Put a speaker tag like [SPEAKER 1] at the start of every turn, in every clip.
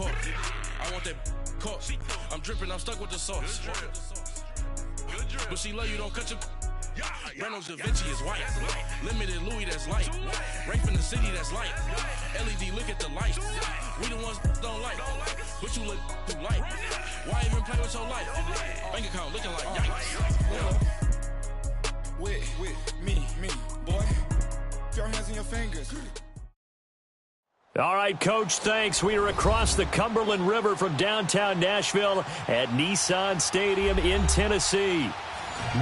[SPEAKER 1] court. I want that court. I'm dripping, I'm stuck with the sauce. But she love you, don't cut your. Reynolds Da Vinci is white. Limited Louis, that's light. Rape in the city, that's light. LED, look at the light. We the ones don't like. But you look too light. Why even play with your life? Bank account looking like yikes. With me, boy. Put your hands in your fingers.
[SPEAKER 2] All right, Coach, thanks. We are across the Cumberland River from downtown Nashville at Nissan Stadium in Tennessee.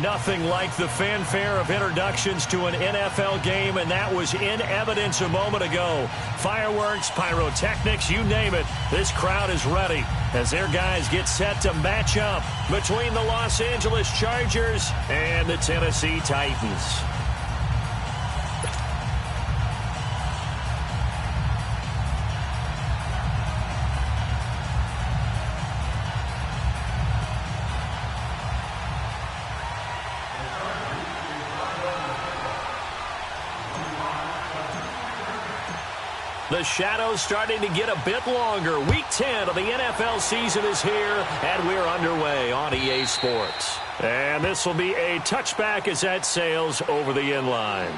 [SPEAKER 2] Nothing like the fanfare of introductions to an NFL game, and that was in evidence a moment ago. Fireworks, pyrotechnics, you name it. This crowd is ready as their guys get set to match up between the Los Angeles Chargers and the Tennessee Titans. The shadow's starting to get a bit longer. Week 10 of the NFL season is here, and we're underway on EA Sports. And this will be a touchback as that sails over the end line.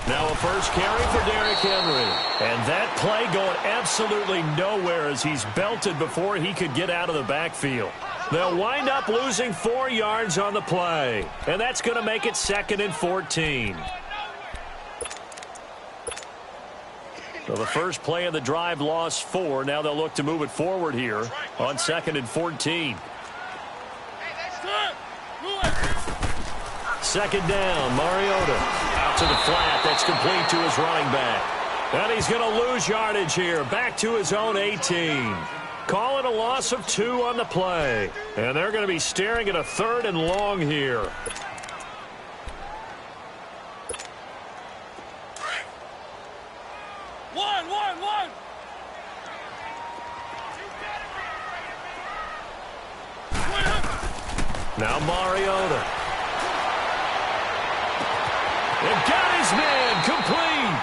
[SPEAKER 2] Now a first carry for Derrick Henry. And that play going absolutely nowhere as he's belted before he could get out of the backfield. They'll wind up losing 4 yards on the play. And that's going to make it 2nd and 14. So the first play of the drive lost 4. Now they'll look to move it forward here on 2nd and 14. Second down, Mariota. Out to the flat. That's complete to his running back. And he's going to lose yardage here. Back to his own 18. Call it a loss of 2 on the play. And they're going to be staring at a 3rd and long here.
[SPEAKER 3] One.
[SPEAKER 2] Now Mariota. And got his man complete.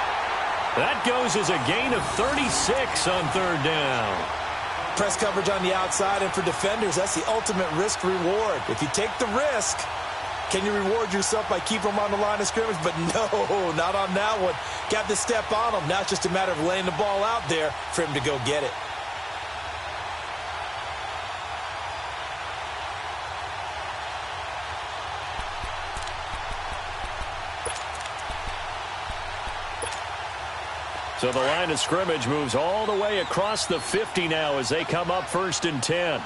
[SPEAKER 2] That goes as a gain of 36 on 3rd down.
[SPEAKER 4] Press coverage on the outside, and for defenders, that's the ultimate risk reward. If you take the risk, can you reward yourself by keeping them on the line of scrimmage? But no, not on that one. Got to step on them. Now it's just a matter of laying the ball out there for him to go get it.
[SPEAKER 2] So the line of scrimmage moves all the way across the 50 now as they come up 1st and 10.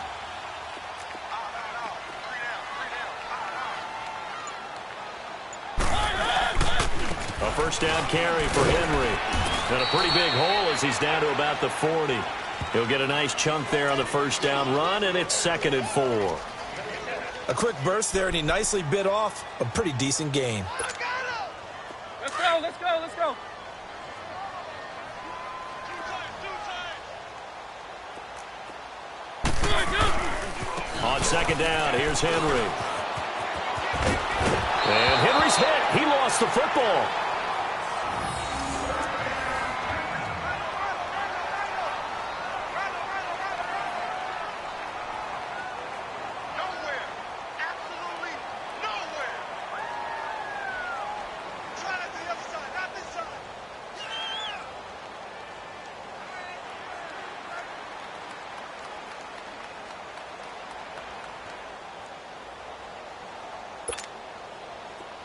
[SPEAKER 2] A first down carry for Henry. And a pretty big hole as he's down to about the 40. He'll get a nice chunk there on the first down run, and it's 2nd and 4.
[SPEAKER 4] A quick burst there, and he nicely bit off a pretty decent gain.
[SPEAKER 3] Let's go.
[SPEAKER 2] On 2nd down, here's Henry. And Henry's hit. He lost the football.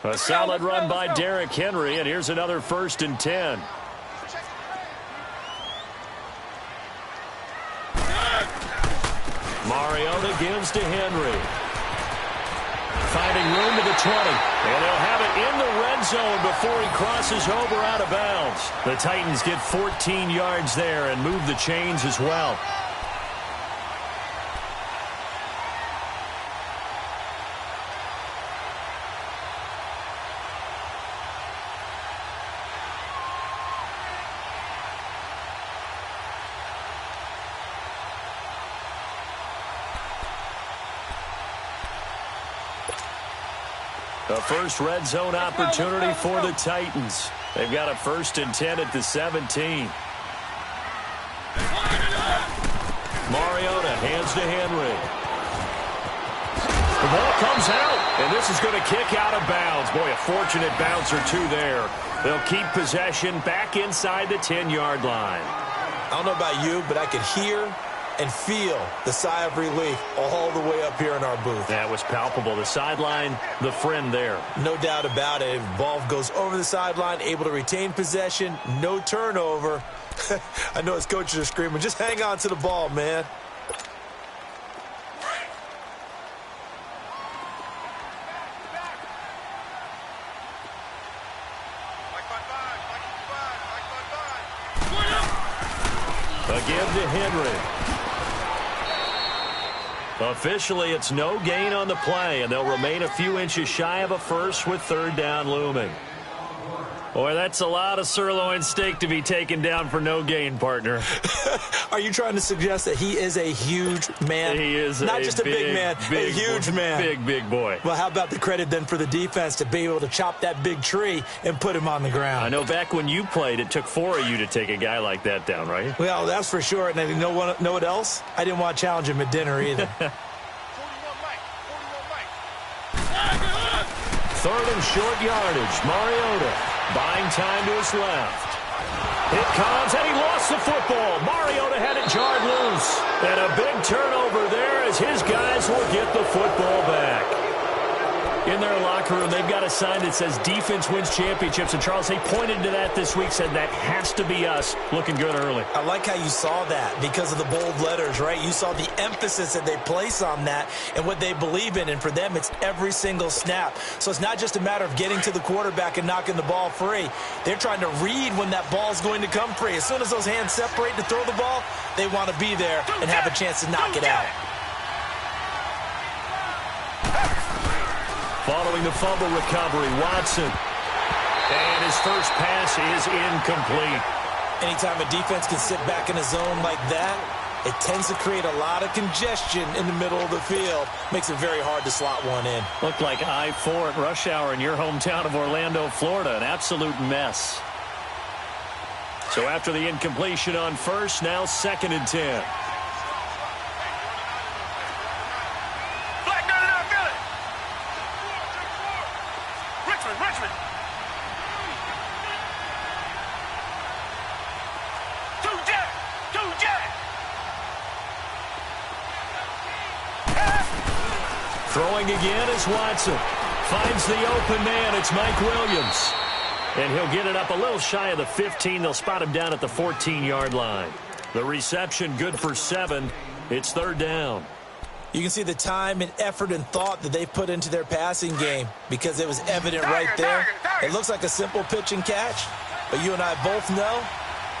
[SPEAKER 2] A solid run by Derrick Henry, and here's another 1st and 10. Mariota gives to Henry. finding room to the 20. And they'll have it in the red zone before he crosses over out of bounds. The Titans get 14 yards there and move the chains as well. The first red zone opportunity for the Titans. They've got a 1st and 10 at the 17. Mariota hands to Henry. The ball comes out, and this is going to kick out of bounds. Boy, a fortunate bounce or two there. They'll keep possession back inside the 10-yard line.
[SPEAKER 4] I don't know about you, but I could hear and feel the sigh of relief all the way up here in our booth.
[SPEAKER 2] That was palpable. The sideline, the friend there.
[SPEAKER 4] No doubt about it. Ball goes over the sideline, able to retain possession, no turnover. I know his coaches are screaming, just hang on to the ball, man.
[SPEAKER 2] Again to Henry. Officially, it's no gain on the play, and they'll remain a few inches shy of a first with 3rd down looming. Boy, that's a lot of sirloin steak to be taken down for no gain, partner.
[SPEAKER 4] Are you trying to suggest that he is a huge man?
[SPEAKER 2] He is
[SPEAKER 4] not just a big man, a huge man.
[SPEAKER 2] Big boy.
[SPEAKER 4] Well, how about the credit then for the defense to be able to chop that big tree and put him on the ground?
[SPEAKER 2] I know back when you played, it took 4 of you to take a guy like that down, right?
[SPEAKER 4] Well, that's for sure. And you know what else? I didn't want to challenge him at dinner either.
[SPEAKER 2] 3rd and short yardage. Mariota buying time to his left. It comes, and he lost the football. Mariota had it jarred loose. And a big turnover there as his guys will get the football back. In their locker room, they've got a sign that says defense wins championships. And, Charles, they pointed to that this week, said that has to be us. Looking good early.
[SPEAKER 4] I like how you saw that because of the bold letters, right? You saw the emphasis that they place on that and what they believe in. And for them, it's every single snap. So it's not just a matter of getting to the quarterback and knocking the ball free. They're trying to read when that ball is going to come free. As soon as those hands separate to throw the ball, they want to be there and have a chance to knock it out.
[SPEAKER 2] Following the fumble recovery, Watson. And his first pass is incomplete.
[SPEAKER 4] Anytime a defense can sit back in a zone like that, it tends to create a lot of congestion in the middle of the field. Makes it very hard to slot one in.
[SPEAKER 2] Looked like I-4 at rush hour in your hometown of Orlando, Florida. An absolute mess. So after the incompletion on first, now 2nd and 10. Throwing again is Watson. Finds the open man. It's Mike Williams. And he'll get it up a little shy of the 15. They'll spot him down at the 14-yard line. The reception good for 7. It's 3rd down.
[SPEAKER 4] You can see the time and effort and thought that they put into their passing game because it was evident right there. It looks like a simple pitch and catch, but you and I both know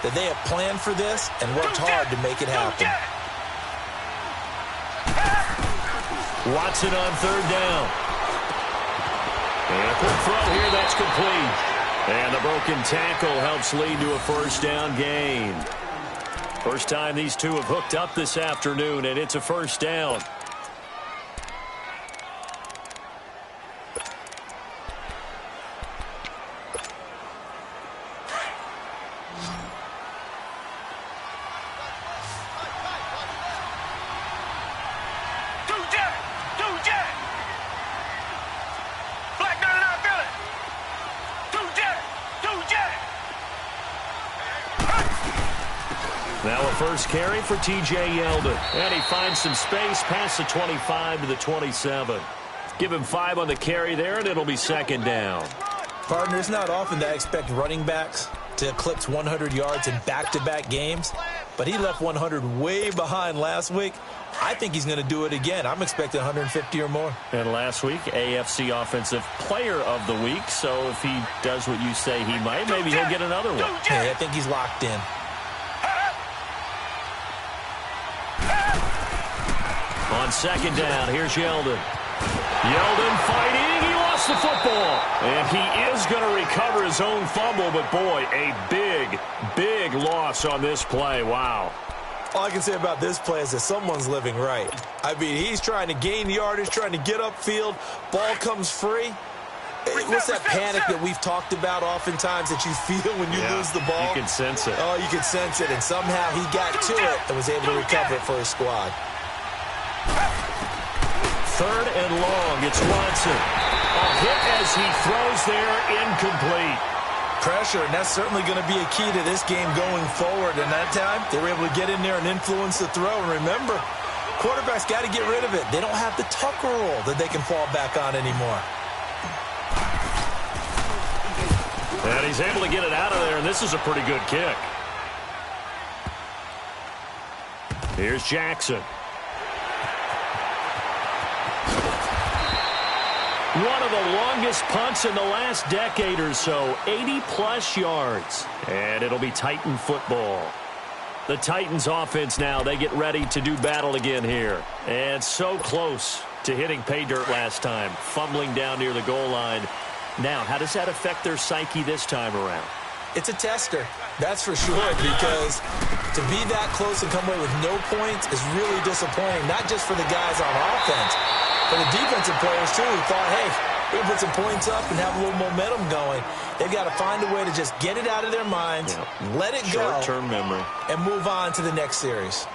[SPEAKER 4] that they have planned for this and worked hard to make it happen.
[SPEAKER 2] Watson on 3rd down. And a quick throw here, that's complete. And the broken tackle helps lead to a 1st down gain. First time these two have hooked up this afternoon, and it's a 1st down. Now a first carry for T.J. Yeldon. And he finds some space past the 25 to the 27. Give him 5 on the carry there, and it'll be 2nd down.
[SPEAKER 4] Partner, it's not often that I expect running backs to eclipse 100 yards in back-to-back games. but he left 100 way behind last week. I think he's going to do it again. I'm expecting 150 or more.
[SPEAKER 2] And last week, AFC Offensive Player of the Week. So if he does what you say he might, maybe he'll get another one.
[SPEAKER 4] Hey, I think he's locked in.
[SPEAKER 2] On second down, here's Yeldon. Yeldon fighting. He lost the football. And he is going to recover his own fumble. But, boy, a big, big loss on this play. Wow.
[SPEAKER 4] All I can say about this play is that someone's living right. I mean, he's trying to gain yardage, trying to get upfield. Ball comes free. What's that panic that we've talked about oftentimes that you feel when you lose the ball?
[SPEAKER 2] You can sense it.
[SPEAKER 4] Oh, you can sense it. And somehow he got to it and was able to recover it for his squad.
[SPEAKER 2] Third and long. It's Watson. A hit as he throws there, incomplete.
[SPEAKER 4] Pressure, and that's certainly going to be a key to this game going forward. And that time, they were able to get in there and influence the throw. And remember, quarterbacks got to get rid of it. They don't have the Tucker rule that they can fall back on anymore.
[SPEAKER 2] And he's able to get it out of there, and this is a pretty good kick. Here's Jackson. One of the longest punts in the last decade or so, 80-plus yards. And it'll be Titan football. The Titans offense now, they get ready to do battle again here. And so close to hitting pay dirt last time, fumbling down near the goal line. Now, how does that affect their psyche this time around?
[SPEAKER 4] It's a tester, that's for sure, because to be that close and come away with no points is really disappointing, not just for the guys on offense, but the defensive players, too, who thought, hey, we can put some points up and have a little momentum going. They've got to find a way to just get it out of their minds, let it go,
[SPEAKER 2] short-term memory,
[SPEAKER 4] and move on to the next series.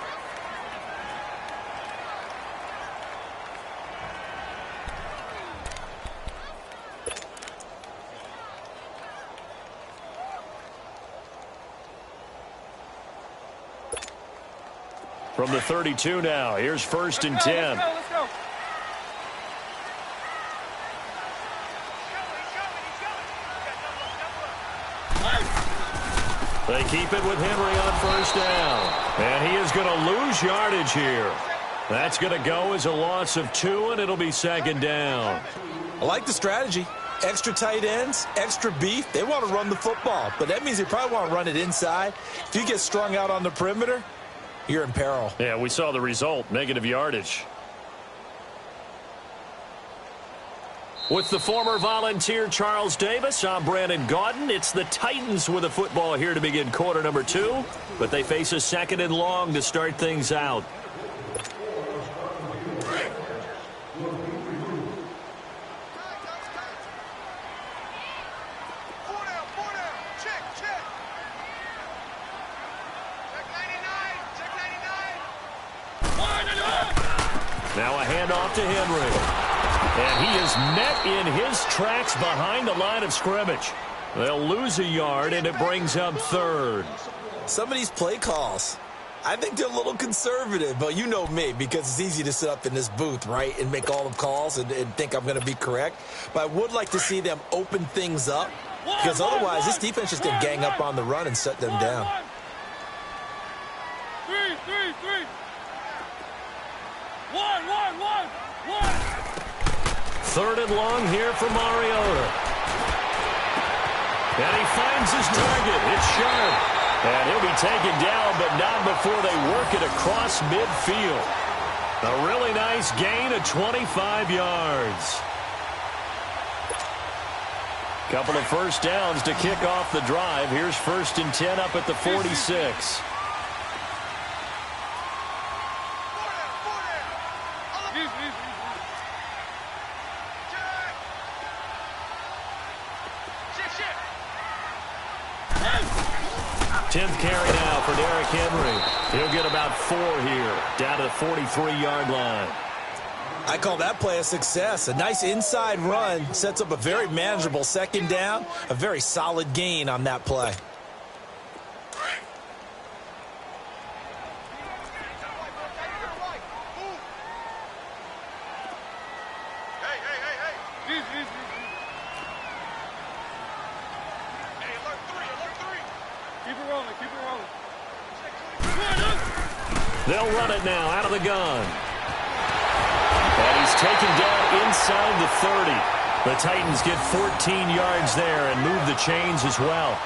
[SPEAKER 2] From the 32 now, here's 1st and 10.
[SPEAKER 3] Let's go.
[SPEAKER 2] They keep it with Henry on 1st down. And he is going to lose yardage here. That's going to go as a loss of 2, and it'll be 2nd down.
[SPEAKER 4] I like the strategy. Extra tight ends, extra beef. They want to run the football, but that means they probably want to run it inside. If you get strung out on the perimeter, you're in peril.
[SPEAKER 2] Yeah, we saw the result, negative yardage. With the former Volunteer Charles Davis, I'm Brandon Gaudin. It's the Titans with the football here to begin quarter number 2, but they face a 2nd and long to start things out. Now a handoff to Henry. And he is met in his tracks behind the line of scrimmage. They'll lose a yard, and it brings up 3rd.
[SPEAKER 4] Some of these play calls, I think they're a little conservative, but you know me, because it's easy to sit up in this booth, right, and make all the calls and think I'm going to be correct. But I would like to see them open things up, because otherwise this defense is going to gang up on the run and shut them down.
[SPEAKER 3] 3. 1.
[SPEAKER 2] 3rd and long here for Mariota. And he finds his target. It's sharp. And he'll be taken down, but not before they work it across midfield. A really nice gain of 25 yards. Couple of 1st downs to kick off the drive. Here's 1st and 10 up at the 46. Tenth carry now for Derrick Henry. He'll get about 4 here, down to the 43-yard line.
[SPEAKER 4] I call that play a success. A nice inside run sets up a very manageable 2nd down, a very solid gain on that play.
[SPEAKER 3] Keep it rolling.
[SPEAKER 2] They'll run it now out of the gun. And he's taken down inside the 30. The Titans get 14 yards there and move the chains as well.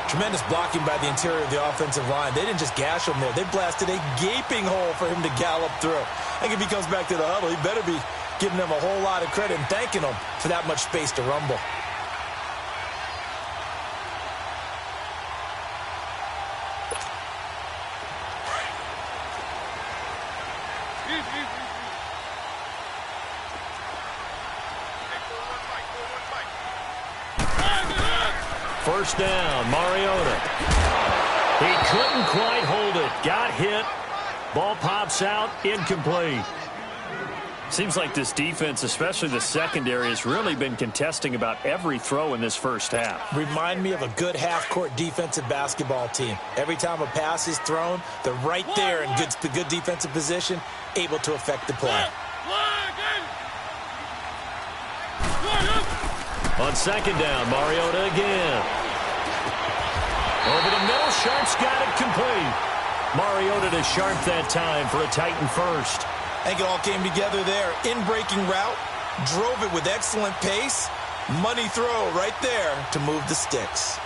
[SPEAKER 4] Tremendous blocking by the interior of the offensive line. They didn't just gash him there. They blasted a gaping hole for him to gallop through. I think if he comes back to the huddle, he better be giving them a whole lot of credit and thanking them for that much space to rumble.
[SPEAKER 2] First down, Mariota. He couldn't quite hold it. Got hit. Ball pops out, incomplete. Seems like this defense, especially the secondary, has really been contesting about every throw in this first half.
[SPEAKER 4] Remind me of a good half-court defensive basketball team. Every time a pass is thrown, they're right there in good defensive position, able to affect the play.
[SPEAKER 2] On second down, Mariota again. Over the middle, Sharp's got it complete. Mariota to Sharp that time for a Titan first.
[SPEAKER 4] I think it all came together there. In-breaking route, drove it with excellent pace. Money throw right there to move the sticks.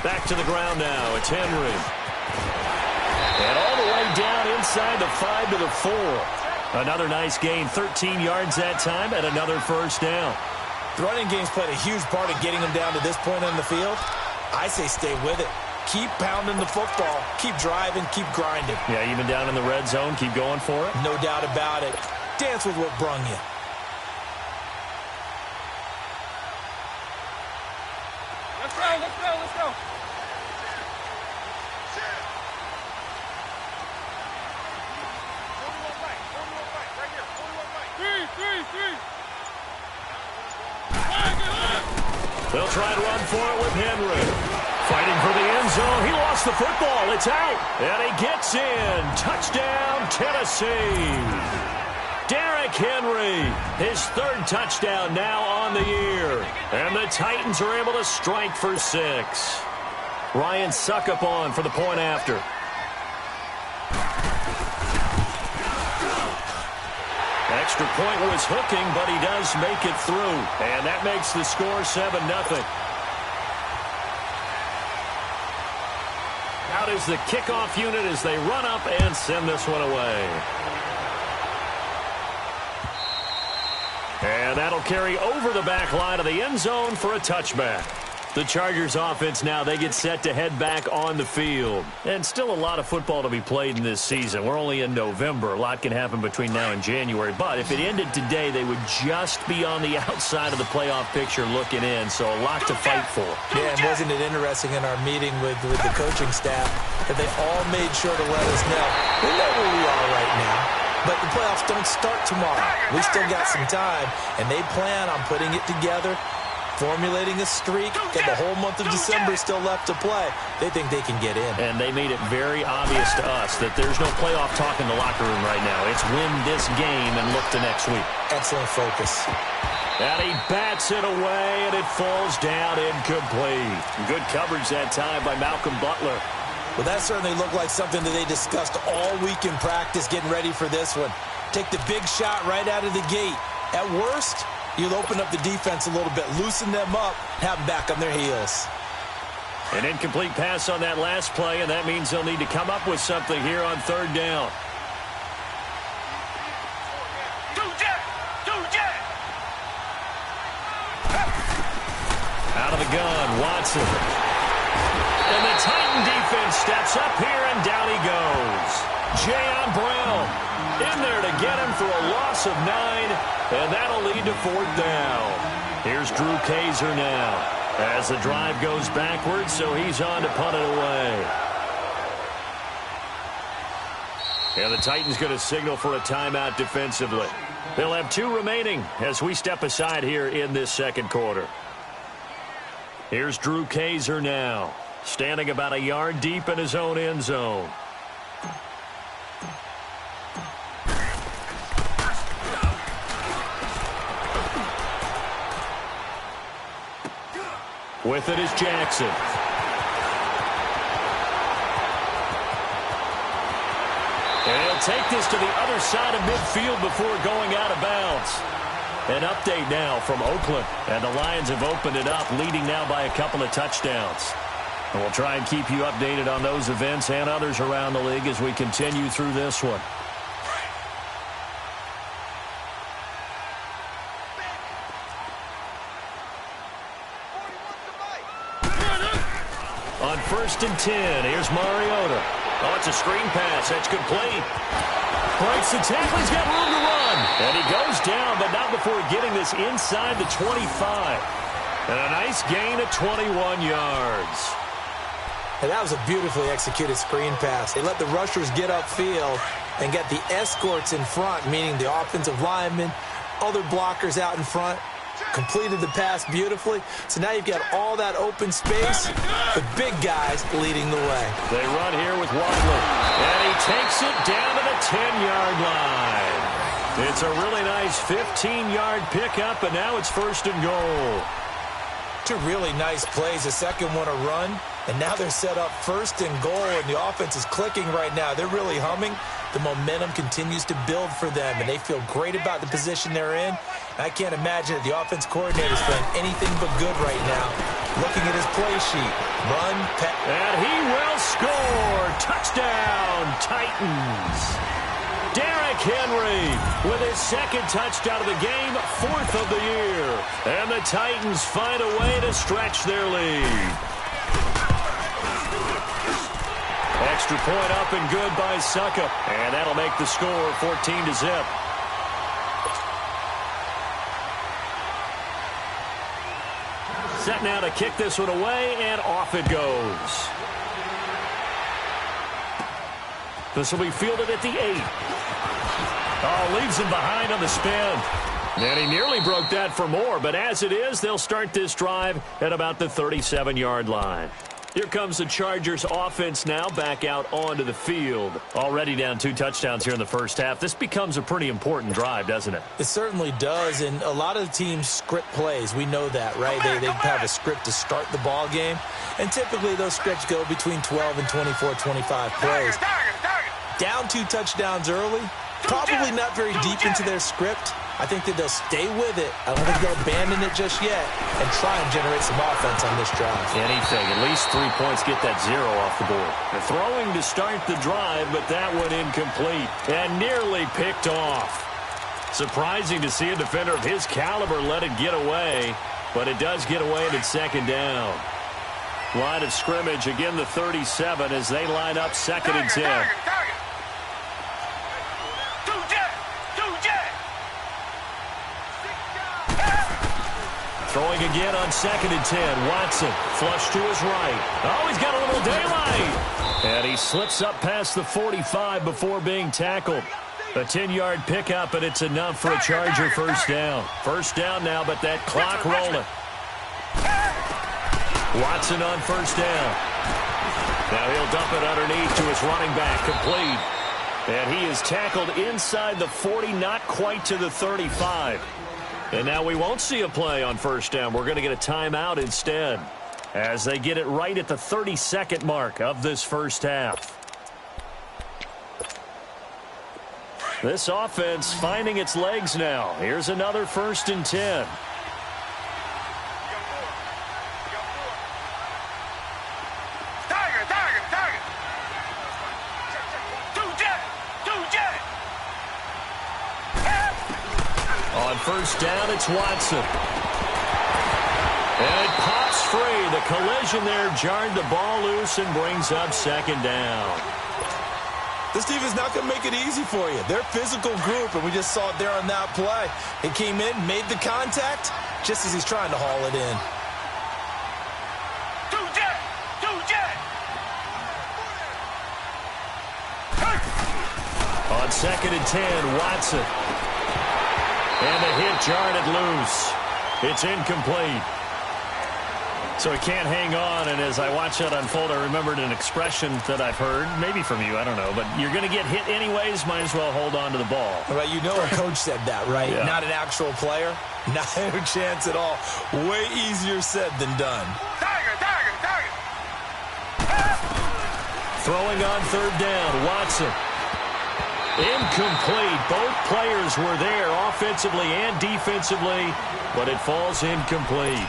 [SPEAKER 2] Back to the ground now. It's Henry. And all the way down inside the 5 to the 4. Another nice gain. 13 yards that time and another first down.
[SPEAKER 4] The running game's played a huge part of getting them down to this point on the field. I say stay with it. Keep pounding the football. Keep driving. Keep grinding.
[SPEAKER 2] Yeah, even down in the red zone, keep going for it.
[SPEAKER 4] No doubt about it. Dance with what brung you.
[SPEAKER 3] Let's go, let's go, let's go.
[SPEAKER 2] They'll try to run for it with Henry. Fighting for the end zone. He lost the football. It's out. And he gets in. Touchdown, Tennessee. Derrick Henry, his third touchdown now on the year. And the Titans are able to strike for 6. Ryan Suckup on for the point after. Extra point was hooking, but he does make it through. And that makes the score 7-0. Out is the kickoff unit as they run up and send this one away. And that'll carry over the back line of the end zone for a touchback. The Chargers offense now, they get set to head back on the field. And still a lot of football to be played in this season. We're only in November. A lot can happen between now and January. But if it ended today, they would just be on the outside of the playoff picture looking in. So a lot to fight for.
[SPEAKER 4] Yeah, and wasn't it interesting in our meeting with the coaching staff that they all made sure to let us know. We know where we are right now. But the playoffs don't start tomorrow. We still got some time, and they plan on putting it together, formulating a streak, and the whole month of December is still left to play. They think they can get in.
[SPEAKER 2] And they made it very obvious to us that there's no playoff talk in the locker room right now. It's win this game and look to next week.
[SPEAKER 4] Excellent focus.
[SPEAKER 2] And he bats it away, and it falls down incomplete. Good coverage that time by Malcolm Butler.
[SPEAKER 4] Well, that certainly looked like something that they discussed all week in practice getting ready for this one. Take the big shot right out of the gate. At worst, you'll open up the defense a little bit, loosen them up, have them back on their heels.
[SPEAKER 2] An incomplete pass on that last play, and that means they'll need to come up with something here on third down. Out of the gun, Watson. And the Titan defense steps up here, and down he goes. Jayon Brown in there to get him for a loss of 9, and that'll lead to fourth down. Here's Drew Kaiser now as the drive goes backwards, so he's on to punt it away. And the Titans going to signal for a timeout defensively. They'll have 2 remaining as we step aside here in this second quarter. Here's Drew Kaiser now, standing about a yard deep in his own end zone. With it is Jackson. And he'll take this to the other side of midfield before going out of bounds. An update now from Oakland. And the Lions have opened it up, leading now by a couple of touchdowns. And we'll try and keep you updated on those events and others around the league as we continue through this one. On 1st and 10, here's Mariota. Oh, it's a screen pass. That's complete. Breaks the tackle. He's got room to run. And he goes down, but not before getting this inside the 25. And a nice gain of 21 yards.
[SPEAKER 4] And that was a beautifully executed screen pass. They let the rushers get upfield and get the escorts in front, meaning the offensive linemen, other blockers out in front. Completed the pass beautifully. So now you've got all that open space, the big guys leading the way.
[SPEAKER 2] They run here with Wadley. And he takes it down to the 10-yard line. It's a really nice 15-yard pickup, and now it's 1st and goal.
[SPEAKER 4] 2 really nice plays. The second one a run, and now they're set up 1st and goal, and the offense is clicking right now. They're really humming. The momentum continues to build for them, and they feel great about the position they're in. I can't imagine that the offense coordinator is feeling anything but good right now. Looking at his play sheet. Run, pass.
[SPEAKER 2] And he will score. Touchdown, Titans. Derrick Henry with his 2nd touchdown of the game, 4th of the year. And the Titans find a way to stretch their lead. Extra point up and good by Suckup. And that'll make the score 14-0. Set now to kick this one away, and off it goes. This will be fielded at the 8. Oh, leaves him behind on the spin. And he nearly broke that for more, but as it is, they'll start this drive at about the 37-yard line. Here comes the Chargers offense now back out onto the field. Already down 2 touchdowns here in the first half. This becomes a pretty important drive, doesn't it?
[SPEAKER 4] It certainly does, and a lot of the teams script plays. We know that, right? They have a script to start the ball game, and typically those scripts go between 12 and 24, 25 plays. Down 2 touchdowns early, probably not very deep into their script. I think that they'll stay with it. I don't think they'll abandon it just yet and try and generate some offense on this drive.
[SPEAKER 2] Anything. At least 3 points, get that 0 off the board. They're throwing to start the drive, but that one incomplete and nearly picked off. Surprising to see a defender of his caliber let it get away, but it does get away and it's 2nd down. Line of scrimmage, again the 37 as they line up 2nd and 10. Throwing again on 2nd and 10. Watson, flush to his right. Oh, he's got a little daylight. And he slips up past the 45 before being tackled. A 10-yard pickup, and it's enough for a Charger first down. First down now, but that clock rolling. Watson on first down. Now he'll dump it underneath to his running back, complete. And he is tackled inside the 40, not quite to the 35. And now we won't see a play on first down. We're going to get a timeout instead as they get it right at the 32nd mark of this first half. This offense finding its legs now. Here's another 1st and 10. On first down, it's Watson. And it pops free. The collision there jarred the ball loose and brings up 2nd down.
[SPEAKER 4] This defense is not going to make it easy for you. They're a physical group, and we just saw it there on that play. He came in, made the contact, just as he's trying to haul it in.
[SPEAKER 2] on 2nd and 10. Watson. And the hit jarred it loose. It's incomplete. So he can't hang on, and as I watch that unfold, I remembered an expression that I've heard, maybe from you, I don't know, but you're going to get hit anyways, might as well hold on to the ball.
[SPEAKER 4] Well, you know a coach said that, right?
[SPEAKER 2] Yeah.
[SPEAKER 4] Not an actual player. Not a chance at all. Way easier said than done.
[SPEAKER 3] Tiger.
[SPEAKER 2] Throwing on 3rd down, Watson. Incomplete. Both players were there offensively and defensively, but it falls incomplete.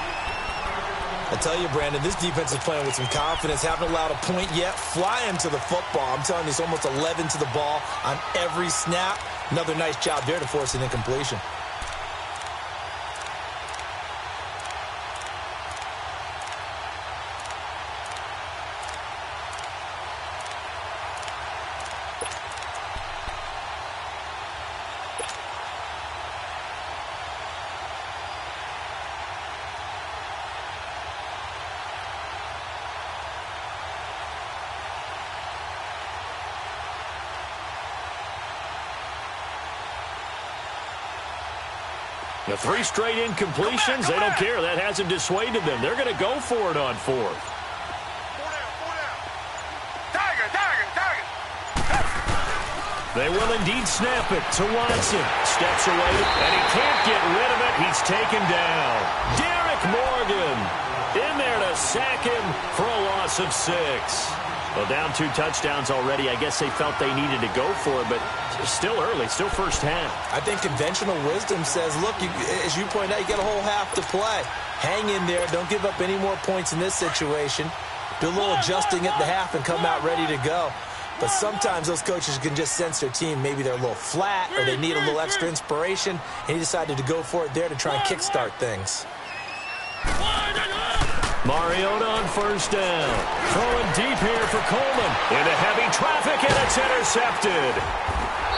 [SPEAKER 4] I tell you, Brandon, this defense is playing with some confidence. Haven't allowed a point yet. Flying to the football. I'm telling you, it's almost 11 to the ball on every snap. Another nice job there to force an incompletion.
[SPEAKER 2] The 3 straight incompletions, they don't care. That hasn't dissuaded them. They're going to go for it on 4th.
[SPEAKER 3] 4 down. Tiger.
[SPEAKER 2] They will indeed snap it to Watson. Steps away, and he can't get rid of it. He's taken down. Derek Morgan in there to sack him for a loss of 6. Well, down 2 touchdowns already. I guess they felt they needed to go for it, but still early, still first half.
[SPEAKER 4] I think conventional wisdom says, look, as you point out, you got a whole half to play. Hang in there. Don't give up any more points in this situation. Do a little adjusting at the half and come out ready to go. But sometimes those coaches can just sense their team. Maybe they're a little flat or they need a little extra inspiration, and he decided to go for it there to try and kickstart things.
[SPEAKER 2] Mariota on 1st down. Throwing deep here for Coleman. Into heavy traffic, and it's intercepted.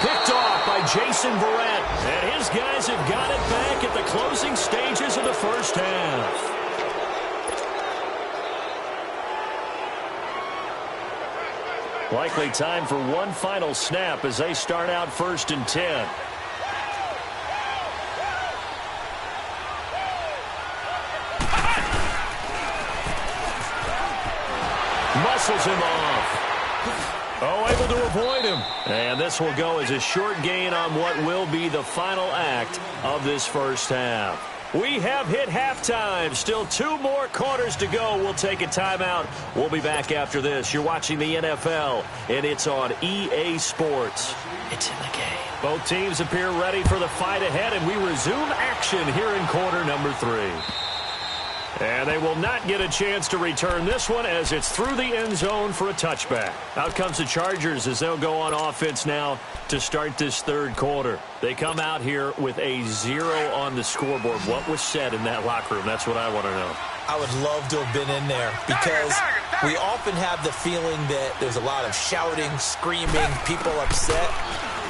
[SPEAKER 2] Picked off by Jason Verrett. And his guys have got it back at the closing stages of the first half. Likely time for one final snap as they start out 1st and 10. Muscles him off. Oh, able to avoid him. And this will go as a short gain on what will be the final act of this first half. We have hit halftime. Still 2 more quarters to go. We'll take a timeout. We'll be back after this. You're watching the NFL, and it's on EA Sports. It's in the game. Both teams appear ready for the fight ahead, and we resume action here in quarter number 3. And they will not get a chance to return this one as it's through the end zone for a touchback. Out comes the Chargers as they'll go on offense now to start this 3rd quarter. They come out here with a 0 on the scoreboard. What was said in that locker room? That's what I want to know.
[SPEAKER 4] I would love to have been in there because we often have the feeling that there's a lot of shouting, screaming, people upset.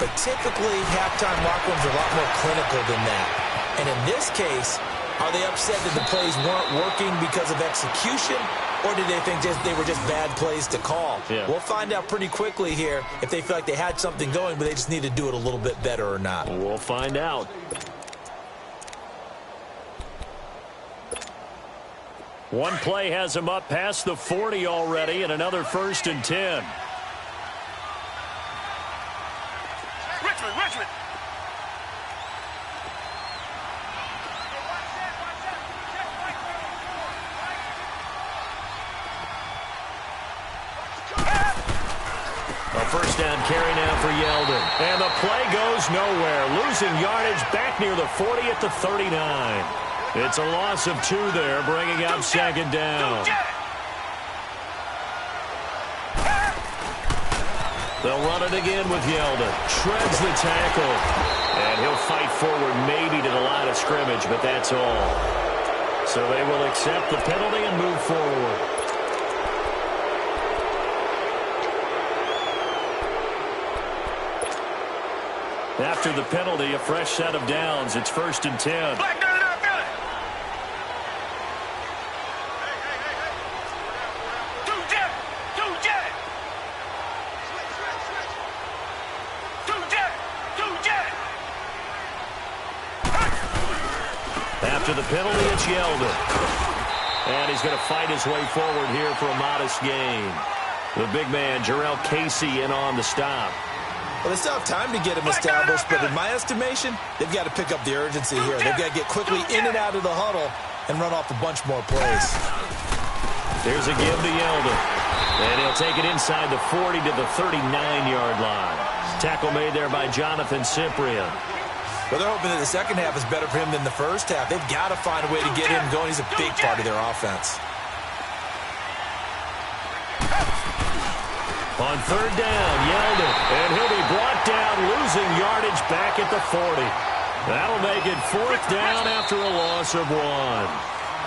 [SPEAKER 4] But typically, halftime locker rooms are a lot more clinical than that. And in this case, are they upset that the plays weren't working because of execution, or did they think they were just bad plays to call?
[SPEAKER 2] Yeah.
[SPEAKER 4] We'll find out pretty quickly here if they feel like they had something going, but they just need to do it a little bit better or not.
[SPEAKER 2] We'll find out. One play has him up past the 40 already, and another 1st and 10.
[SPEAKER 3] Richmond.
[SPEAKER 2] A 1st down carry now for Yeldon. And the play goes nowhere. Losing yardage back near the 40 at the 39. It's a loss of 2 there, bringing up 2nd down. They'll run it again with Yeldon. Shreds the tackle. And he'll fight forward maybe to the line of scrimmage, but that's all. So they will accept the penalty and move forward. After the penalty, a fresh set of downs. It's 1st and 10.
[SPEAKER 3] Black, Two jet.
[SPEAKER 2] After the penalty, it's Yeldon. And he's going to fight his way forward here for a modest gain. The big man, Jarrell Casey, in on the stop.
[SPEAKER 4] Well, they still have time to get him established, but in my estimation, they've got to pick up the urgency here. They've got to get quickly in and out of the huddle and run off a bunch more plays.
[SPEAKER 2] There's a give to Yeldon. And he'll take it inside the 40 to the 39-yard line. Tackle made there by Jonathan Cyprien.
[SPEAKER 4] Well, they're hoping that the second half is better for him than the first half. They've got to find a way to get him going. He's a big part of their offense.
[SPEAKER 2] On third down, Yeldon, and he'll be brought down, losing yardage back at the 40. That'll make it fourth down after a loss of 1.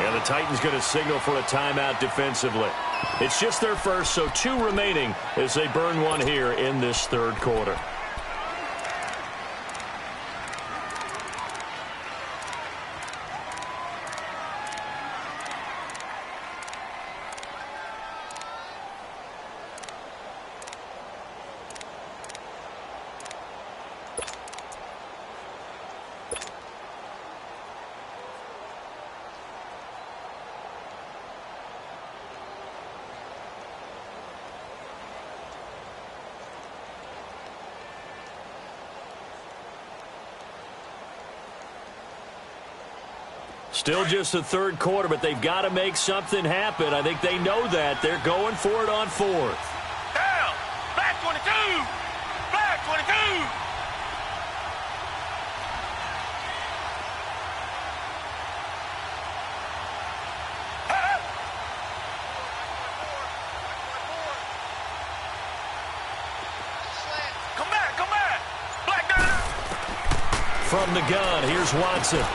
[SPEAKER 2] And the Titans going to signal for a timeout defensively. It's just their first, so 2 remaining as they burn one here in this third quarter. Still just the third quarter, but they've got to make something happen. I think they know that. They're going for it on fourth.
[SPEAKER 3] Down. Back 22. Back 22. Come back. Come back. Black down.
[SPEAKER 2] From the gun, here's Watson.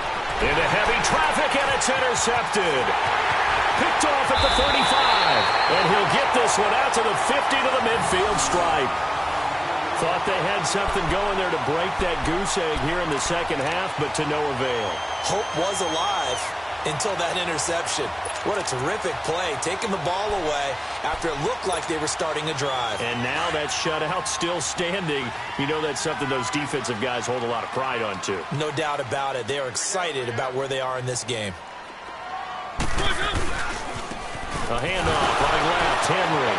[SPEAKER 2] Into heavy traffic, and it's intercepted. Picked off at the 35. And he'll get this one out to the 50 to the midfield stripe. Thought they had something going there to break that goose egg here in the second half, but to no avail.
[SPEAKER 4] Hope was alive until that interception. What a terrific play, taking the ball away after it looked like they were starting a drive.
[SPEAKER 2] And now that shutout still standing. You know that's something those defensive guys hold a lot of pride on, too.
[SPEAKER 4] No doubt about it. They are excited about where they are in this game.
[SPEAKER 2] A handoff, running left, Henry.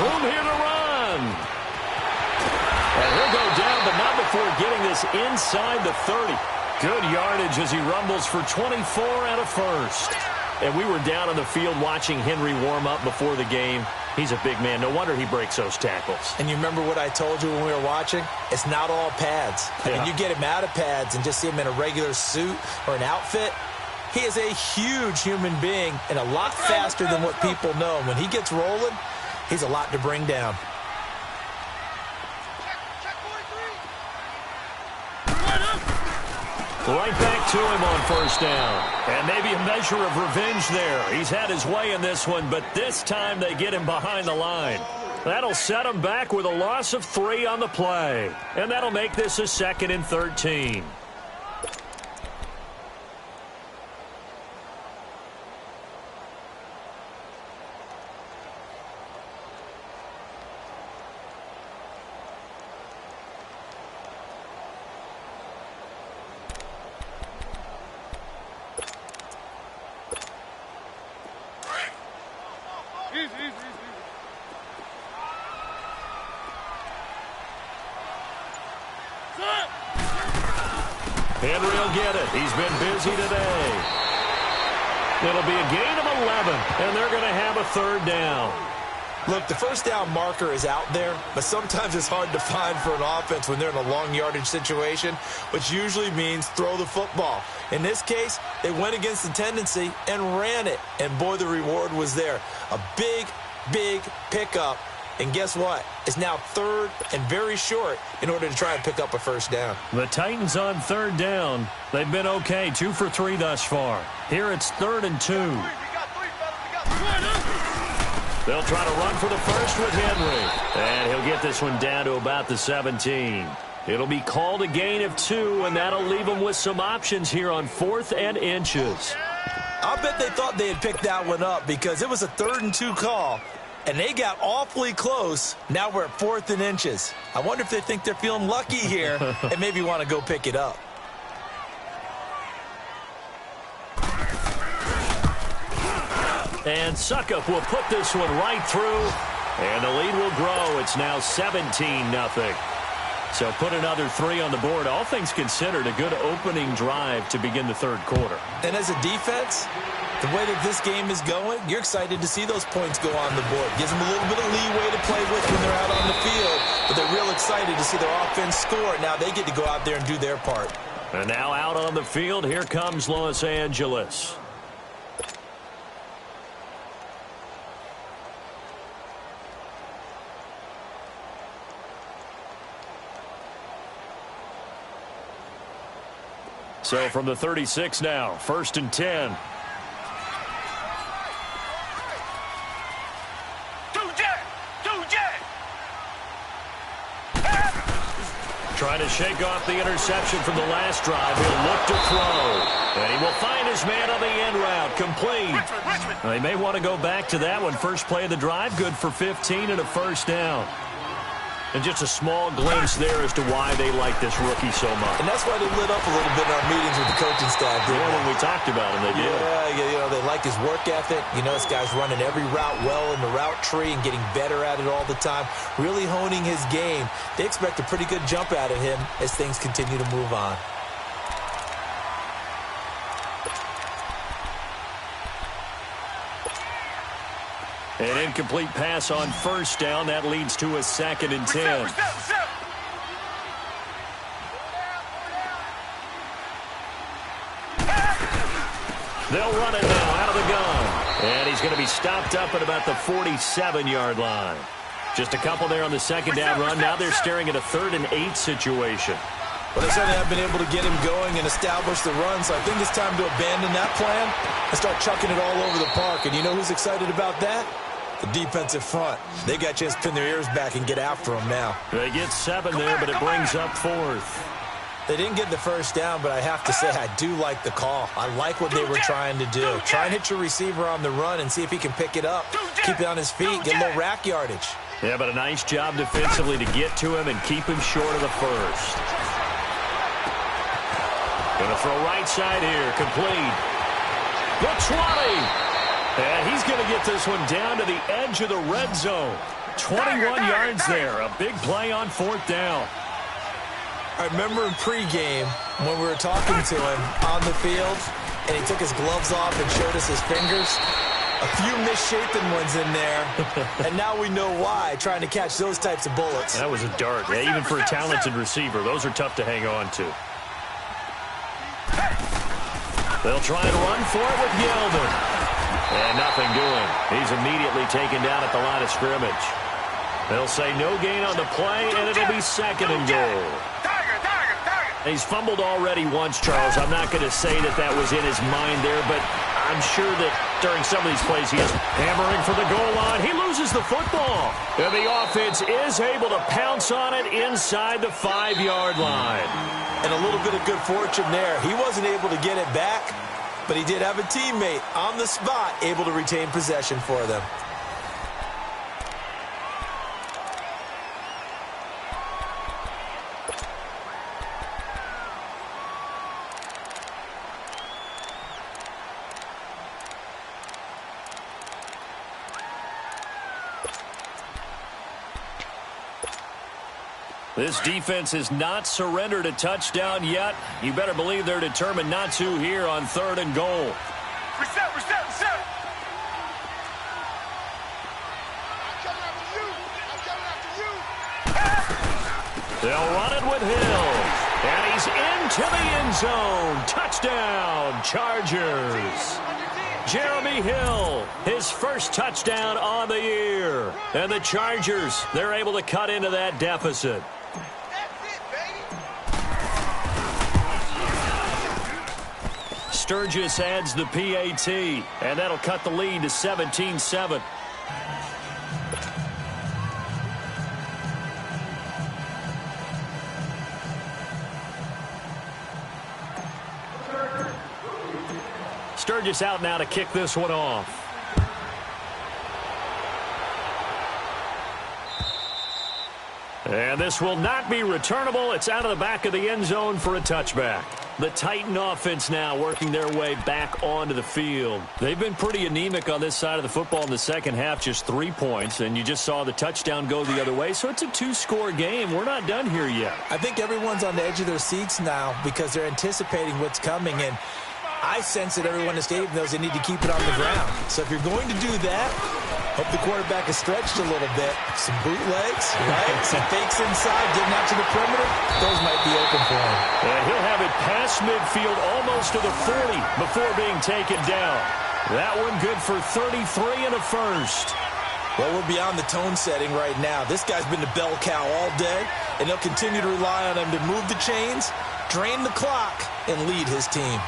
[SPEAKER 2] Room here to run. And he'll go down, but not before getting this inside the 30. Good yardage as he rumbles for 24 and a first. And we were down on the field watching Henry warm up before the game. He's a big man. No wonder he breaks those tackles.
[SPEAKER 4] And you remember what I told you when we were watching? It's not all pads. I mean, you get him out of pads and just see him in a regular suit or an outfit. He is a huge human being and a lot faster than what people know. When he gets rolling, he's a lot to bring down.
[SPEAKER 2] Right back to him on first down. And maybe a measure of revenge there. He's had his way in this one, but this time they get him behind the line. That'll set him back with a loss of 3 on the play. And that'll make this a 2nd and 13. Henry will get it. He's been busy today. It'll be a gain of 11, and they're going to have a third down.
[SPEAKER 4] Look, the first down marker is out there, but sometimes it's hard to find for an offense when they're in a long yardage situation, which usually means throw the football. In this case, they went against the tendency and ran it, and boy, the reward was there. A big, big pickup. And guess what? It's now 3rd and very short in order to try and pick up a first down.
[SPEAKER 2] The Titans on 3rd down. They've been okay, 2 for 3 thus far. Here it's 3rd and 2. They'll try to run for the first with Henry. And he'll get this one down to about the 17. It'll be called a gain of 2, and that'll leave them with some options here on 4th and inches.
[SPEAKER 4] I'll bet they thought they had picked that one up because it was a 3rd and 2 call. And they got awfully close. Now we're at 4th and inches. I wonder if they think they're feeling lucky here and maybe want to go pick it up.
[SPEAKER 2] And Suckup will put this one right through, and the lead will grow. It's now 17-0. So put another 3 on the board. All things considered, a good opening drive to begin the third quarter.
[SPEAKER 4] And as a defense, the way that this game is going, you're excited to see those points go on the board. Gives them a little bit of leeway to play with when they're out on the field, but they're real excited to see their offense score. Now they get to go out there and do their part.
[SPEAKER 2] And now out on the field, here comes Los Angeles. So from the 36 now, 1st and 10. Trying to shake off the interception from the last drive. He'll look to throw. And he will find his man on the end route. Complete. They may want to go back to that one. First play of the drive, good for 15 and a first down. And just a small glimpse there as to why they like this rookie so much.
[SPEAKER 4] And that's why they lit up a little bit in our meetings with the coaching staff.
[SPEAKER 2] Yeah, when we talked about him, they did.
[SPEAKER 4] Yeah, you know, they like his work ethic. You know, this guy's running every route well in the route tree and getting better at it all the time, really honing his game. They expect a pretty good jump out of him as things continue to move on.
[SPEAKER 2] An incomplete pass on first down. That leads to a 2nd and 10. They'll run it now out of the gun. And he's going to be stopped up at about the 47-yard line. Just a couple there on the second down run. Now they're staring at a 3rd and 8 situation.
[SPEAKER 4] Well, they certainly have been able to get him going and establish the run, so I think it's time to abandon that plan and start chucking it all over the park. And you know who's excited about that? The defensive front. They got a chance to pin their ears back and get after him now.
[SPEAKER 2] They get 7 there, but it brings up 4th.
[SPEAKER 4] They didn't get the first down, but I have to say I do like the call. I like what they were trying to do. Try and hit your receiver on the run and see if he can pick it up. Keep it on his feet, get a little rack yardage.
[SPEAKER 2] Yeah, but a nice job defensively to get to him and keep him short of the first. Going to throw right side here, complete. The 20. And he's going to get this one down to the edge of the red zone. 21 yards there. A big play on 4th down.
[SPEAKER 4] I remember in pregame when we were talking to him on the field, and he took his gloves off and showed us his fingers. A few misshapen ones in there, and now we know why, trying to catch those types of bullets.
[SPEAKER 2] That was a dart. Yeah, even for a talented receiver, those are tough to hang on to. They'll try and run for it with Yeldon. And nothing doing. He's immediately taken down at the line of scrimmage. They'll say no gain on the play, and it'll be 2nd and goal. He's fumbled already once, Charles. I'm not going to say that that was in his mind there, but I'm sure that during some of these plays he is hammering for the goal line. He loses the football. And the offense is able to pounce on it inside the 5-yard line.
[SPEAKER 4] And a little bit of good fortune there. He wasn't able to get it back, but he did have a teammate on the spot able to retain possession for them.
[SPEAKER 2] This defense has not surrendered a touchdown yet. You better believe they're determined not to here on 3rd and goal.
[SPEAKER 3] Reset.
[SPEAKER 2] They'll run it with Hill. And he's into the end zone. Touchdown, Chargers. Jeremy Hill, his first touchdown on the year. And the Chargers, they're able to cut into that deficit. Sturgis adds the PAT, and that'll cut the lead to 17-7. Sturgis out now to kick this one off. And this will not be returnable. It's out of the back of the end zone for a touchback. The Titan offense now working their way back onto the field. They've been pretty anemic on this side of the football in the second half, just 3 points, and you just saw the touchdown go the other way, so it's a 2-score game. We're not done here yet.
[SPEAKER 4] I think everyone's on the edge of their seats now because they're anticipating what's coming, and I sense that everyone in the stadium knows they need to keep it on the ground. So if you're going to do that, hope the quarterback is stretched a little bit. Some bootlegs, right? Some fakes inside, getting out to the perimeter. Those might be open for him.
[SPEAKER 2] And he'll have it past midfield almost to the 40 before being taken down. That one good for 33 and a first.
[SPEAKER 4] Well, we're beyond the tone setting right now. This guy's been the bell cow all day, and they'll continue to rely on him to move the chains, drain the clock, and lead his team.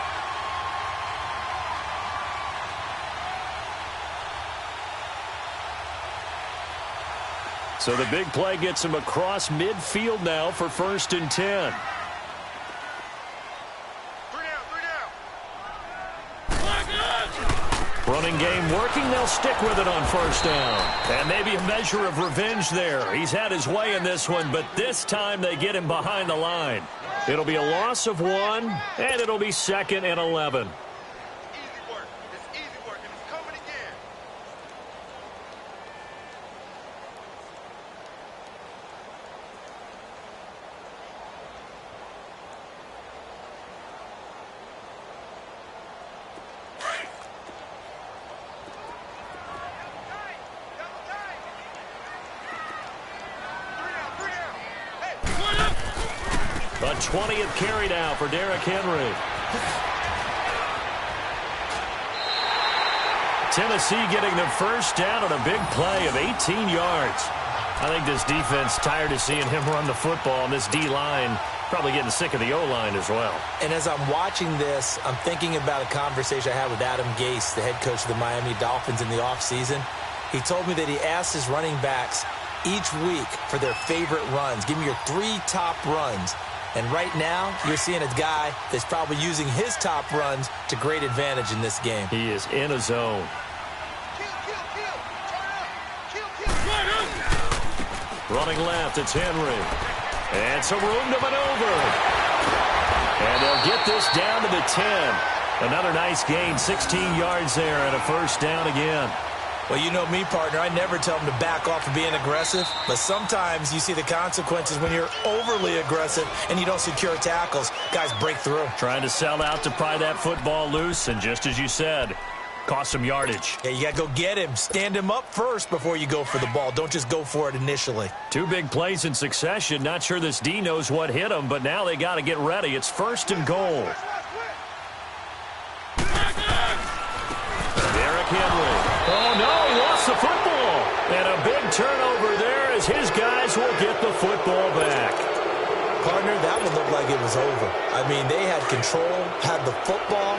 [SPEAKER 2] So the big play gets him across midfield now for 1st and 10. Running game working. They'll stick with it on 1st down. And maybe a measure of revenge there. He's had his way in this one, but this time they get him behind the line. It'll be a loss of 1, and it'll be 2nd and 11. A 20th carry now for Derrick Henry. Tennessee getting the 1st down on a big play of 18 yards. I think this defense tired of seeing him run the football, and this D-line probably getting sick of the O-line as well.
[SPEAKER 4] And as I'm watching this, I'm thinking about a conversation I had with Adam Gase, the head coach of the Miami Dolphins in the offseason. He told me that he asked his running backs each week for their favorite runs. Give me your 3 top runs. And right now, you're seeing a guy that's probably using his top runs to great advantage in this game.
[SPEAKER 2] He is in a zone. Running left, it's Henry. And some room to maneuver. And they'll get this down to the 10. Another nice gain, 16 yards there, and a 1st down again.
[SPEAKER 4] Well, you know me, partner. I never tell them to back off of being aggressive. But sometimes you see the consequences when you're overly aggressive and you don't secure tackles. Guys break through.
[SPEAKER 2] Trying to sell out to pry that football loose, and just as you said, cost some yardage.
[SPEAKER 4] Yeah, you got to go get him. Stand him up first before you go for the ball. Don't just go for it initially.
[SPEAKER 2] 2 big plays in succession. Not sure this D knows what hit him, but now they got to get ready. It's 1st and goal. Derrick Henry. Oh, no, he lost the football. And a big turnover there as his guys will get the football back.
[SPEAKER 4] Partner, that would look like it was over. I mean, they had control, had the football,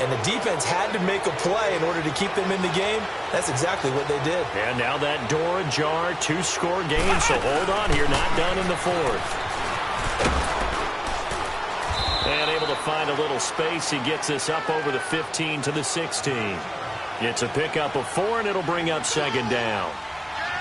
[SPEAKER 4] and the defense had to make a play in order to keep them in the game. That's exactly what they did.
[SPEAKER 2] And now that door ajar, 2-score game, so hold on here, not done in the 4th. And able to find a little space. He gets this up over the 15 to the 16. It's a pickup of 4, and it'll bring up 2nd down.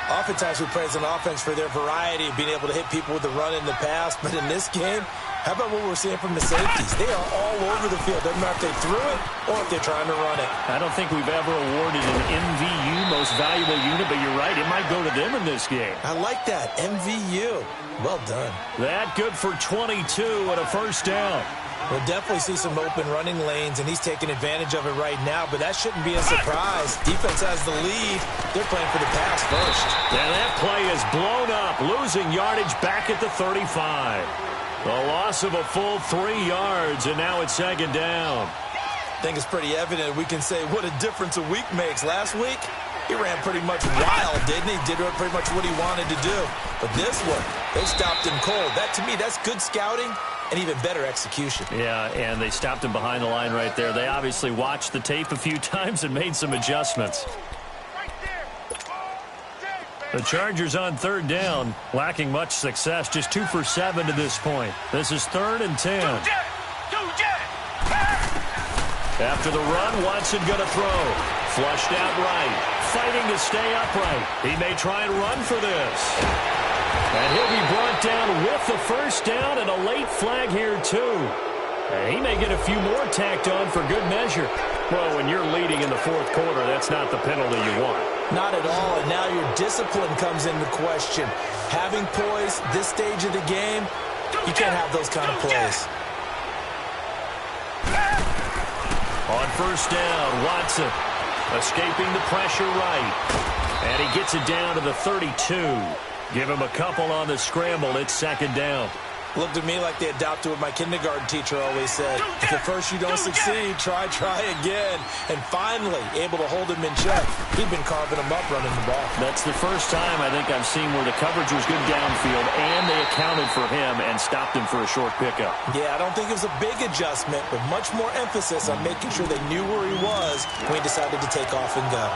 [SPEAKER 4] Oftentimes we praise an offense for their variety of being able to hit people with the run in the pass, but in this game, how about what we're seeing from the safeties? They are all over the field. Doesn't matter if they threw it or if they're trying to run it.
[SPEAKER 2] I don't think we've ever awarded an MVU, most valuable unit, but you're right, it might go to them in this game.
[SPEAKER 4] I like that, MVU. Well done.
[SPEAKER 2] That good for 22 and a 1st down.
[SPEAKER 4] We'll definitely see some open running lanes, and he's taking advantage of it right now, but that shouldn't be a surprise. Defense has the lead. They're playing for the pass first.
[SPEAKER 2] And that play is blown up, losing yardage back at the 35. A loss of a full 3 yards, and now it's 2nd down.
[SPEAKER 4] I think it's pretty evident. We can say what a difference a week makes. Last week, he ran pretty much wild, didn't he? Did pretty much what he wanted to do. But this one, they stopped him cold. That, to me, that's good scouting and even better execution.
[SPEAKER 2] Yeah, and they stopped him behind the line right there. They obviously watched the tape a few times and made some adjustments. The Chargers on 3rd down, lacking much success, just 2 for 7 to this point. This is 3rd and 10. After the run, Watson going to throw. Flushed out right, fighting to stay upright. He may try and run for this. And he'll be brought down with the 1st down and a late flag here, too. He may get a few more tacked on for good measure. Well, when you're leading in the fourth quarter, that's not the penalty you want.
[SPEAKER 4] Not at all, and now your discipline comes into question. Having poise this stage of the game, you can't have those kind of plays.
[SPEAKER 2] On first down, Watson escaping the pressure right. And he gets it down to the 32. Give him a couple on the scramble. It's second down.
[SPEAKER 4] Looked to me like they adopted what my kindergarten teacher always said. If at first you don't succeed, try again. And finally, able to hold him in check. He'd been carving him up running the ball.
[SPEAKER 2] That's the first time I think I've seen where the coverage was good downfield and they accounted for him and stopped him for a short pickup.
[SPEAKER 4] Yeah, I don't think it was a big adjustment, but much more emphasis on making sure they knew where he was when he decided to take off and go.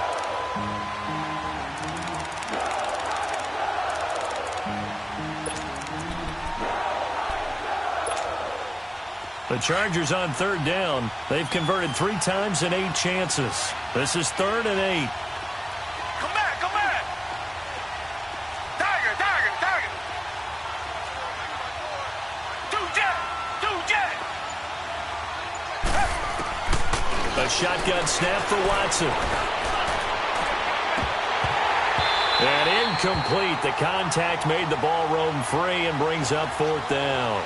[SPEAKER 2] The Chargers on third down. They've converted 3 times in 8 chances. This is 3rd and 8.
[SPEAKER 3] Come back, come back. Tiger, tiger, tiger. Two jet.
[SPEAKER 2] A shotgun snap for Watson. And incomplete. The contact made the ball roam free and brings up 4th down.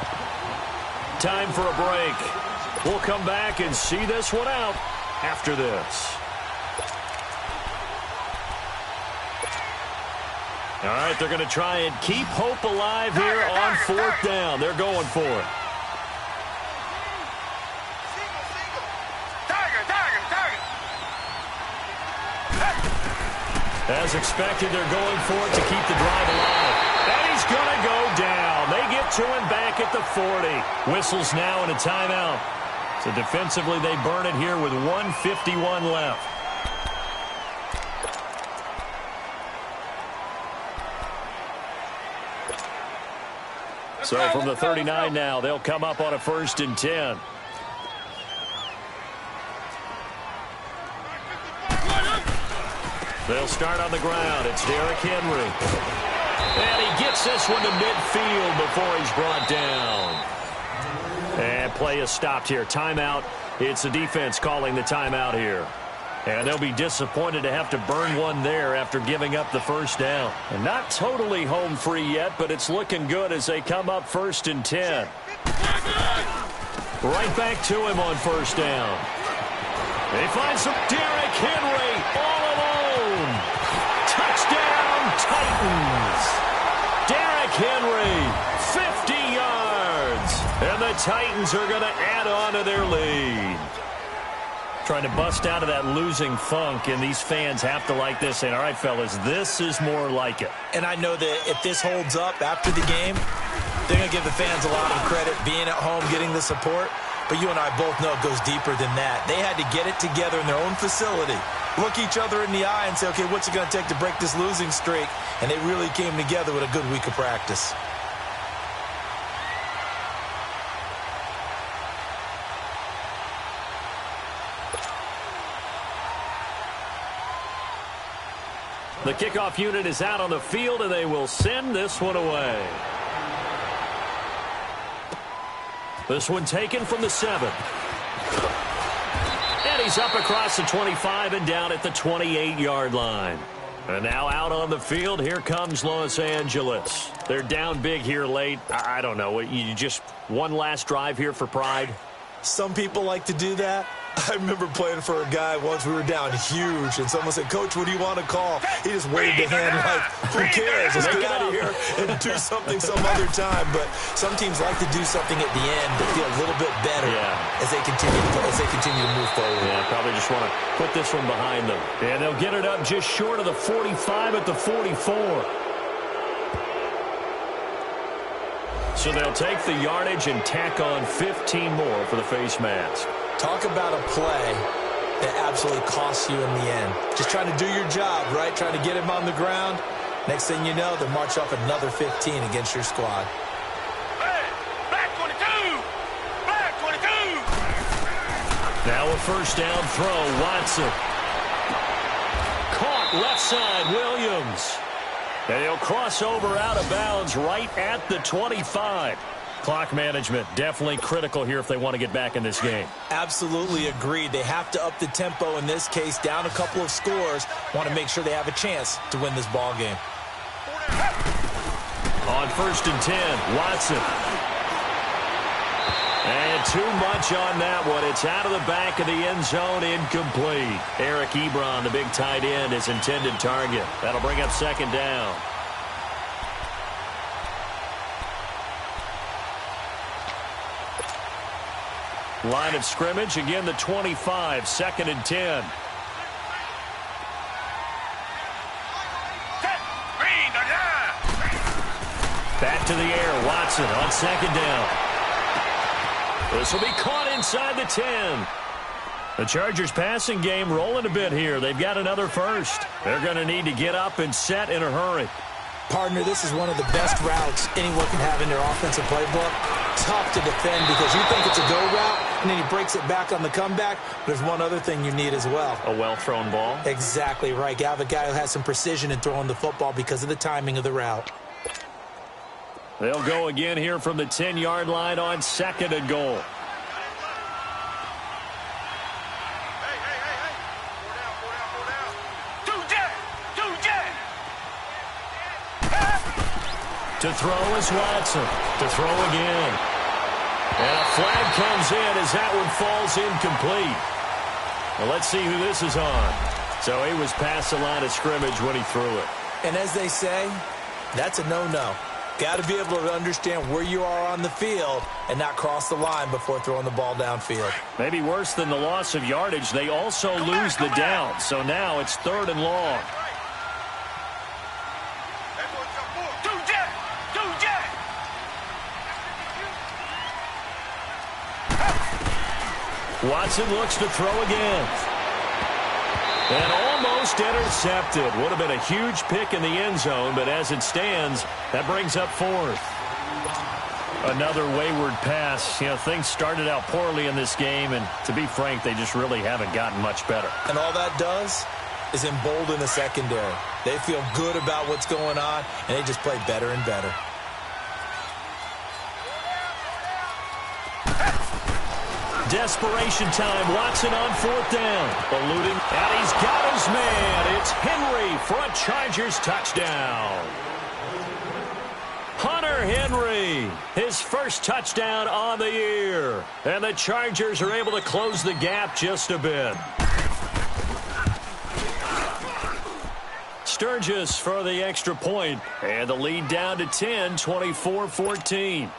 [SPEAKER 2] Time for a break. We'll come back and see this one out after this. All right, they're going to try and keep hope alive here on 4th down. They're going for it. As expected, they're going for it to keep the drive alive. And he's going to go down. They get to him back at the 40. Whistles now and a timeout. So defensively, they burn it here with 1:51 left. So from the 39 now, they'll come up on a 1st and 10. They'll start on the ground. It's Derrick Henry. And he gets this one to midfield before he's brought down. And play is stopped here. Timeout. It's the defense calling the timeout here. And they'll be disappointed to have to burn one there after giving up the 1st down. And not totally home free yet, but it's looking good as they come up 1st and 10. Right back to him on 1st down. They find some Derrick Henry all alone. Touchdown, Titans. Derrick Henry, 50 yards. And the Titans are going to add on to their lead. Trying to bust out of that losing funk, and these fans have to like this. And all right, fellas, this is more like it.
[SPEAKER 4] And I know that if this holds up after the game, they're going to give the fans a lot of credit, being at home, getting the support. But you and I both know it goes deeper than that. They had to get it together in their own facility, look each other in the eye and say, okay, what's it going to take to break this losing streak? And they really came together with a good week of practice.
[SPEAKER 2] The kickoff unit is out on the field, and they will send this one away. This one taken from the 7. And he's up across the 25 and down at the 28-yard line. And now out on the field, here comes Los Angeles. They're down big here late. I don't know. You just one last drive here for pride?
[SPEAKER 4] Some people like to do that. I remember playing for a guy once. We were down huge, and someone said, Coach, what do you want to call? He just waved a hand like, who cares? Let's get out of here and do something some other time. But some teams like to do something at the end to feel a little bit better as they continue to move forward.
[SPEAKER 2] Yeah, probably just want to put this one behind them. And they'll get it up just short of the 45 at the 44. So they'll take the yardage and tack on 15 more for the face mask.
[SPEAKER 4] Talk about a play that absolutely costs you in the end. Just trying to do your job, right? Trying to get him on the ground. Next thing you know, they march off another 15 against your squad.
[SPEAKER 3] Hey, black 22! Black 22!
[SPEAKER 2] Now a 1st down throw, Watson. Caught left side, Williams. And he'll cross over out of bounds right at the 25. Clock management, definitely critical here if they want to get back in this game.
[SPEAKER 4] Absolutely agreed. They have to up the tempo in this case, down a couple of scores. Want to make sure they have a chance to win this ball game.
[SPEAKER 2] On 1st and 10, Watson. And too much on that one. It's out of the back of the end zone, incomplete. Eric Ebron, the big tight end, is intended target. That'll bring up 2nd down. Line of scrimmage, again the 25, 2nd and 10. Back to the air, Watson on 2nd down. This will be caught inside the 10. The Chargers passing game rolling a bit here. They've got another first. They're going to need to get up and set in a hurry.
[SPEAKER 4] Partner, this is one of the best routes anyone can have in their offensive playbook. Tough to defend because you think it's a go route, and then he breaks it back on the comeback. There's one other thing you need as well.
[SPEAKER 2] A well-thrown ball?
[SPEAKER 4] Exactly right. You have a guy who has some precision in throwing the football because of the timing of the route.
[SPEAKER 2] They'll go again here from the 10-yard line on 2nd and goal. To throw is Watson. To throw again. And a flag comes in as that one falls incomplete. Well, let's see who this is on. So he was past the line of scrimmage when he threw it.
[SPEAKER 4] And as they say, that's a no-no. Got to be able to understand where you are on the field and not cross the line before throwing the ball downfield.
[SPEAKER 2] Maybe worse than the loss of yardage, they also lose the down. So now it's 3rd and long. Watson looks to throw again. And almost intercepted. Would have been a huge pick in the end zone, but as it stands, that brings up 4th. Another wayward pass. You know, things started out poorly in this game, and to be frank, they just really haven't gotten much better.
[SPEAKER 4] And all that does is embolden the secondary. They feel good about what's going on, and they just play better and better.
[SPEAKER 2] Desperation time. Watson on 4th down. Eluding. And he's got his man. It's Henry for a Chargers touchdown. Hunter Henry, his first touchdown on the year. And the Chargers are able to close the gap just a bit. Sturgis for the extra point. And the lead down to 10, 24-14.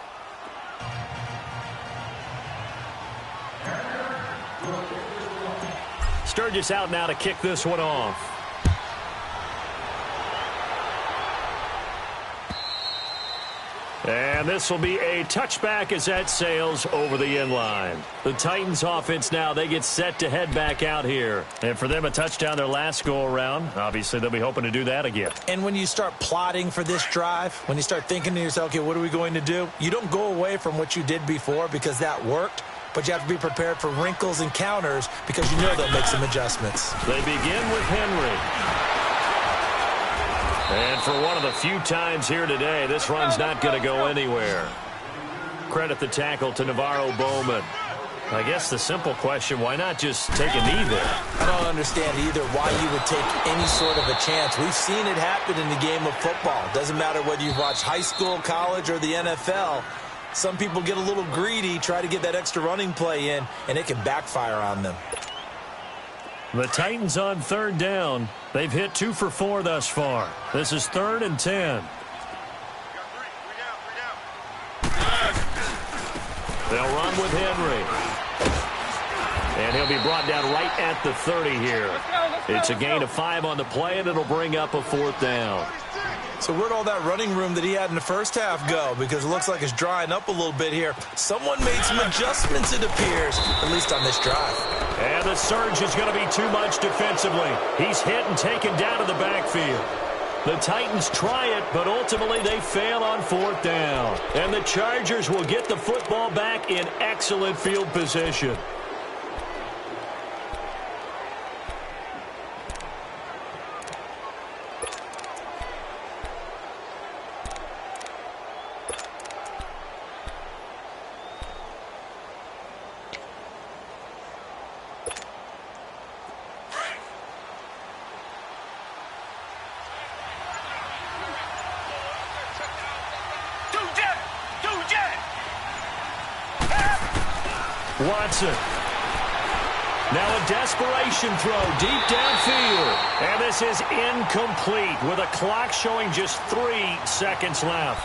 [SPEAKER 2] Sturgis out now to kick this one off. And this will be a touchback as that sails over the end line. The Titans offense now, they get set to head back out here. And for them, a touchdown their last go-around. Obviously, they'll be hoping to do that again.
[SPEAKER 4] And when you start plotting for this drive, when you start thinking to yourself, okay, what are we going to do? You don't go away from what you did before because that worked. But you have to be prepared for wrinkles and counters because you know they'll make some adjustments.
[SPEAKER 2] They begin with Henry. And for one of the few times here today, this run's not going to go anywhere. Credit the tackle to Navarro Bowman. I guess the simple question, why not just take a knee there?
[SPEAKER 4] I don't understand either why you would take any sort of a chance. We've seen it happen in the game of football. Doesn't matter whether you've watched high school, college, or the NFL. Some people get a little greedy, try to get that extra running play in, and it can backfire on them.
[SPEAKER 2] The Titans on 3rd down. They've hit 2 for 4 thus far. This is 3rd and 10. They'll run with Henry. And he'll be brought down right at the 30 here. It's a gain of 5 on the play, and it'll bring up a 4th down.
[SPEAKER 4] So where'd all that running room that he had in the first half go? Because it looks like it's drying up a little bit here. Someone made some adjustments, it appears, at least on this drive.
[SPEAKER 2] And the surge is going to be too much defensively. He's hit and taken down to the backfield. The Titans try it, but ultimately they fail on 4th down. And the Chargers will get the football back in excellent field position. Watson. Now a desperation throw deep downfield. And this is incomplete with a clock showing just 3 seconds left.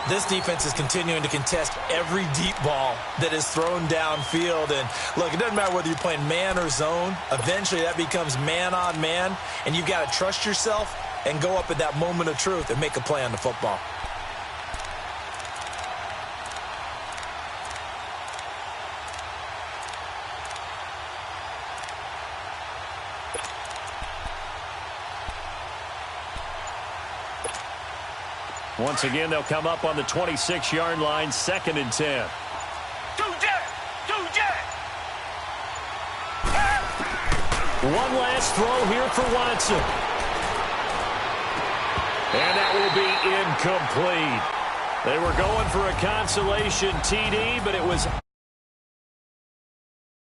[SPEAKER 4] This defense is continuing to contest every deep ball that is thrown downfield. And look, it doesn't matter whether you're playing man or zone. Eventually that becomes man on man. And you've got to trust yourself and go up at that moment of truth and make a play on the football.
[SPEAKER 2] Once again, they'll come up on the 26-yard line, 2nd and 10. One last throw here for Watson. And that will be incomplete. They were going for a consolation TD, but it was